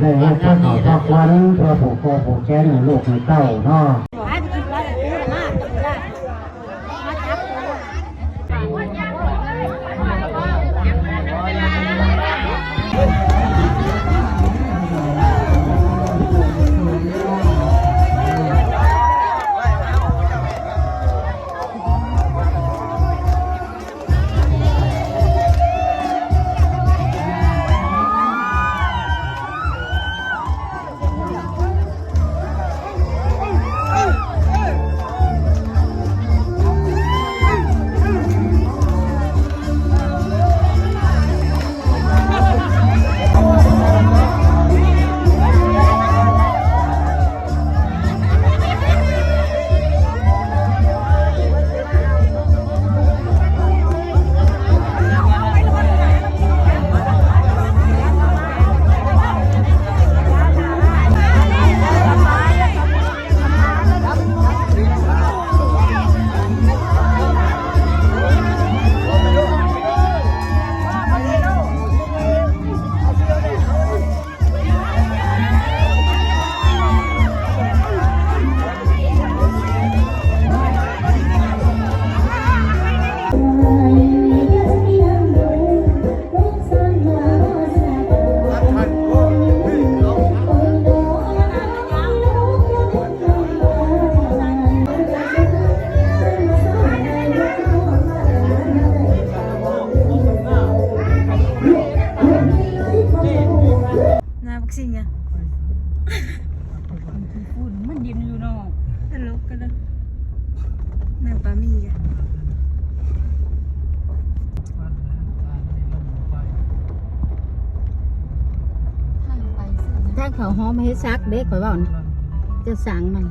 ได้ให้พ่อเขาพ่อควันเพื่อผูกคอผูกแขนให้ลูกให้เต้าเนาะจริงอะฝุ่นมันเย็นอยู่เนาะตลกกันเลยแมวปลามีอะถ้าเขาหอมให้ซักเด็กข่อยว่าจะสั่งมัน